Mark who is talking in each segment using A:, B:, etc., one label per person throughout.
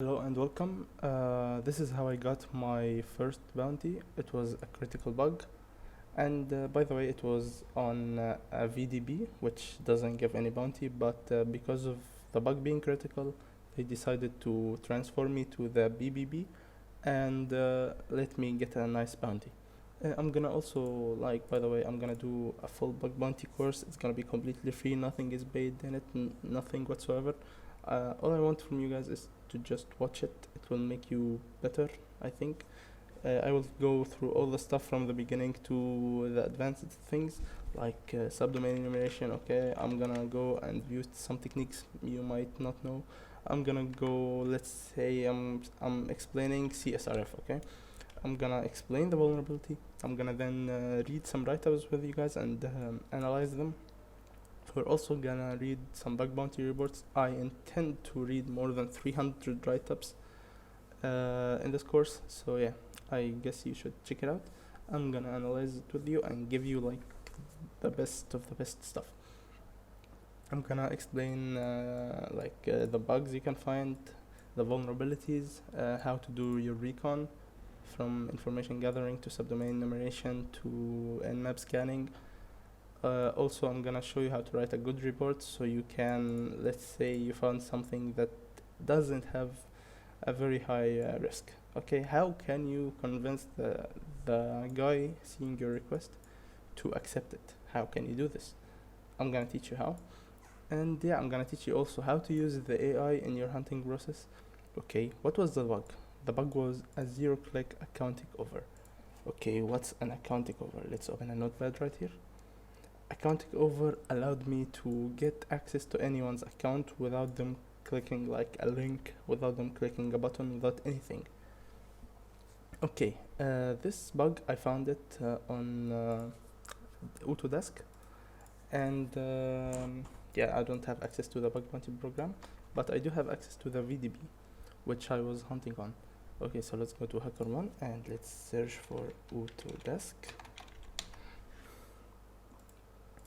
A: Hello and welcome. This is how I got my first bounty. It was a critical bug, and by the way, it was on a VDB, which doesn't give any bounty, but because of the bug being critical, they decided to transfer me to the BBB and let me get a nice bounty. I'm gonna also, by the way, I'm gonna do a full bug bounty course. It's gonna be completely free, nothing is paid in it, nothing whatsoever. All I want from you guys is to just watch it. It will make you better, I think. I will go through all the stuff from the beginning to the advanced things like subdomain enumeration. Okay, I'm gonna go and use some techniques you might not know. I'm gonna go, let's say I'm explaining SSRF. Okay, I'm gonna explain the vulnerability. I'm gonna then read some write-ups with you guys and analyze them. We're also gonna read some bug bounty reports. I intend to read more than 300 write-ups in this course, so yeah, I guess you should check it out. I'm gonna analyze it with you and give you like the best of the best stuff. I'm gonna explain the bugs you can find, the vulnerabilities, how to do your recon from information gathering to subdomain enumeration to nmap scanning. Also, I'm gonna show you how to write a good report so you can, let's say you found something that doesn't have a very high risk. Okay, how can you convince the guy seeing your request to accept it? How can you do this? I'm gonna teach you how. And yeah, I'm gonna teach you also how to use the AI in your hunting process. Okay, what was the bug? The bug was a zero-click account takeover. Okay, what's an account takeover? Let's open a notepad right here. Account takeover allowed me to get access to anyone's account without them clicking like a link, without them clicking a button, without anything. Okay, this bug I found it on Autodesk, and yeah, I don't have access to the bug bounty program, but I do have access to the VDB, which I was hunting on. Okay, so let's go to HackerOne and let's search for Autodesk.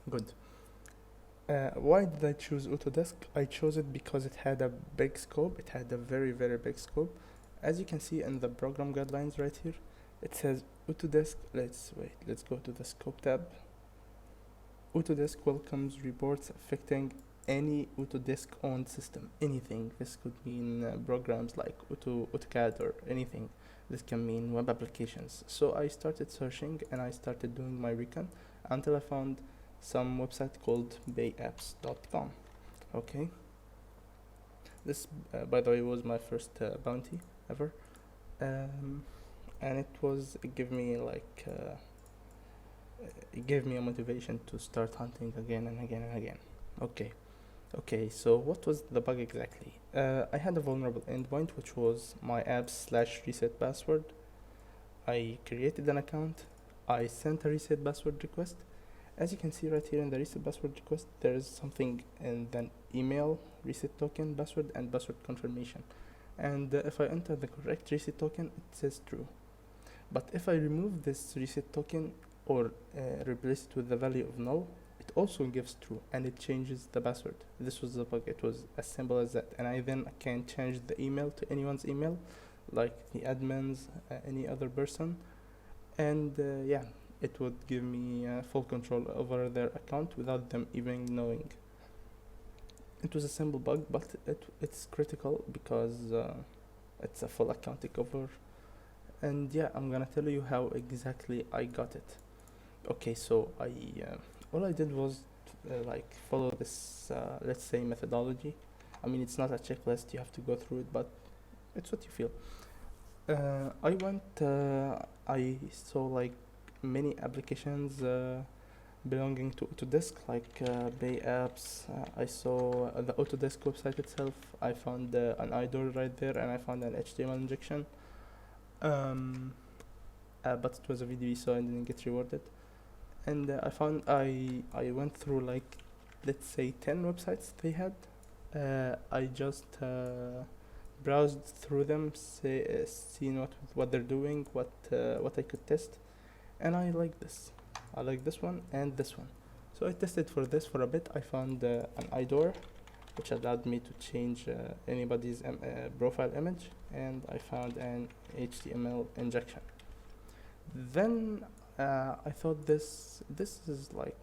A: Good. Why did I choose Autodesk? I chose it because it had a big scope. It had a very, very big scope. As you can see in the program guidelines right here, it says Autodesk. Let's go to the scope tab. Autodesk welcomes reports affecting any Autodesk owned system. Anything. This could mean programs like AutoCAD or anything. This can mean web applications. So I started searching and I started doing my recon until I found some website called payapps.com. Okay, this by the way was my first bounty ever, and it gave me a motivation to start hunting again and again and again. Okay, so what was the bug exactly? I had a vulnerable endpoint, which was my apps/reset password. I created an account. I sent a reset password request. As you can see right here in the reset password request, there is something in the email, reset token, password, and password confirmation. And if I enter the correct reset token, it says true. But if I remove this reset token or replace it with the value of null, it also gives true and it changes the password. This was the bug. It was as simple as that. And I then can change the email to anyone's email, like the admins, any other person. And yeah, it would give me full control over their account without them even knowing. It was a simple bug, but it's critical because it's a full account takeover. And yeah, I'm gonna tell you how exactly I got it. Okay, so all I did was follow this let's say methodology. I mean, it's not a checklist, you have to go through it, but it's what you feel. I saw many applications belonging to Autodesk, like payapps. I saw the Autodesk website itself. I found an IDOR right there, and I found an HTML injection. But it was a VDB, so I didn't get rewarded. And I went through let's say 10 websites they had. I just browsed through them, seeing what they're doing, what I could test, and I like this. I like this one and this one. So I tested for this for a bit. I found an IDOR which allowed me to change anybody's profile image, and I found an HTML injection. Then I thought this is like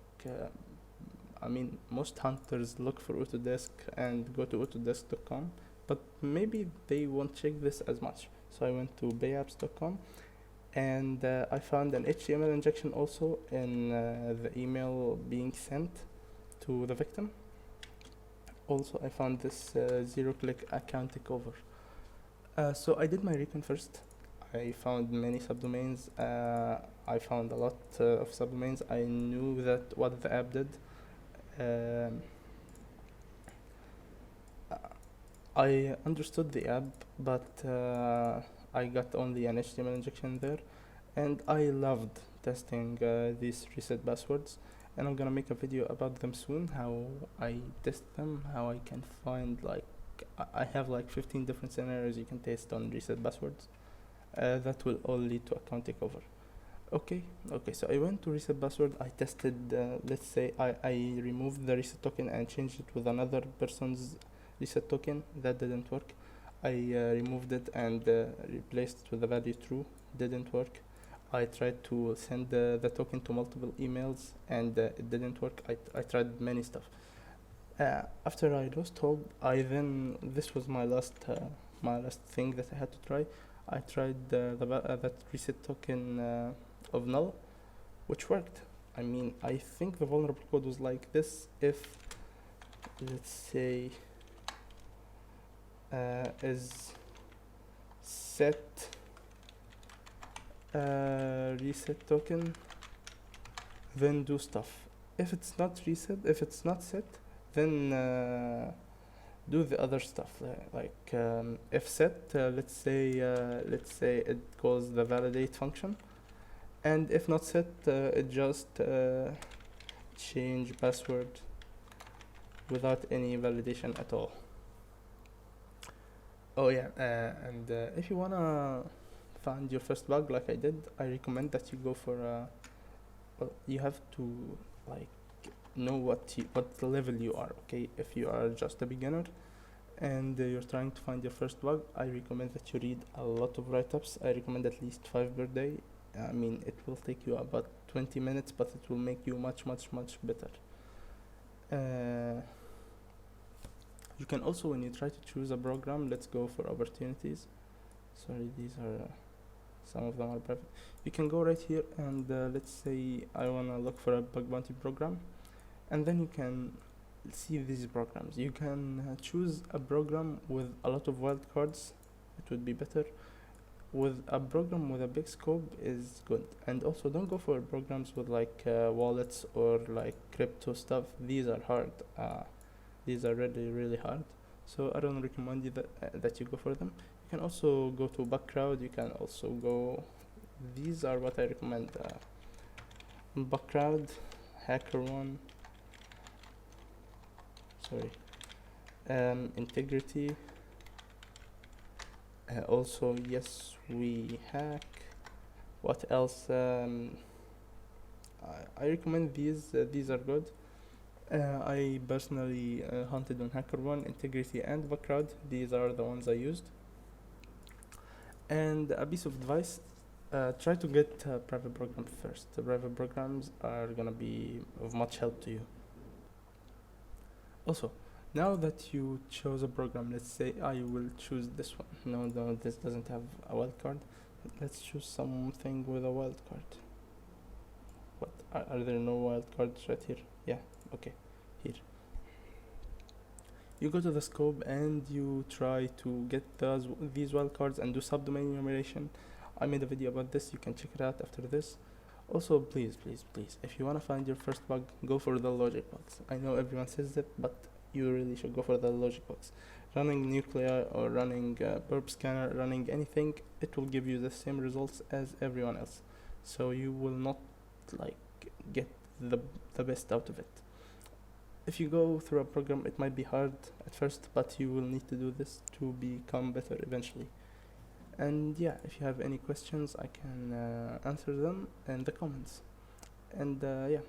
A: I mean, most hunters look for Autodesk and go to autodesk.com, but maybe they won't check this as much. So I went to payapps.com, and I found an HTML injection also in the email being sent to the victim. Also, I found this zero-click account takeover. So I did my recon first. I found many subdomains. I found a lot of subdomains. I knew that what the app did. Um, I understood the app, but I got only an HTML injection there, and I loved testing these reset passwords, and I'm gonna make a video about them soon, how I test them, how I can find like I have like 15 different scenarios you can test on reset passwords. That will all lead to account takeover. Okay, so I went to reset password. I tested, let's say I removed the reset token and changed it with another person's reset token. That didn't work. I removed it and replaced it with the value true. Didn't work. I tried to send the token to multiple emails, and it didn't work. I tried many stuff. After I lost hope, this was my last thing that I had to try. I tried that reset token of null, which worked. I mean, I think the vulnerable code was like this. If, let's say, is set reset token, then do stuff. If it's not set, then do the other stuff. If set, let's say it calls the validate function, and if not set, it just change password without any validation at all. Oh yeah, and if you wanna find your first bug like I did, I recommend that you go for well, you have to like know what level you are. Okay, if you are just a beginner and you're trying to find your first bug, I recommend that you read a lot of write-ups. I recommend at least 5 per day. I mean, it will take you about 20 minutes, but it will make you much better. You can also, when you try to choose a program, let's go for opportunities. Sorry, these are some of them are private. You can go right here and let's say I wanna look for a bug bounty program, and then you can see these programs. You can choose a program with a lot of wildcards. It would be better. With a program with a big scope is good. And also don't go for programs with like wallets or like crypto stuff. These are hard. These are really hard. So I don't recommend you that you go for them. You can also go to Bugcrowd. You can also go. These are what I recommend. Bugcrowd, HackerOne. Sorry. Integrity. Also, yes, we hack. What else? I recommend these. These are good. I personally hunted on HackerOne, Integrity, and Bugcrowd. These are the ones I used. And a piece of advice: try to get private programs first. The private programs are gonna be of much help to you. Also, now that you chose a program, let's say I will choose this one. No, this doesn't have a wildcard. Let's choose something with a wildcard. What? Are there no wildcards right here? Yeah, okay, here. You go to the scope and you try to get these wildcards and do subdomain enumeration. I made a video about this, you can check it out after this. Also, please, if you want to find your first bug, go for the logic bugs. I know everyone says that, but you really should go for the logic bugs. Running Nuclei or running Burp Scanner, running anything, it will give you the same results as everyone else. So you will not like get the best out of it. If you go through a program, it might be hard at first, but you will need to do this to become better eventually. And yeah, if you have any questions, I can answer them in the comments. And yeah.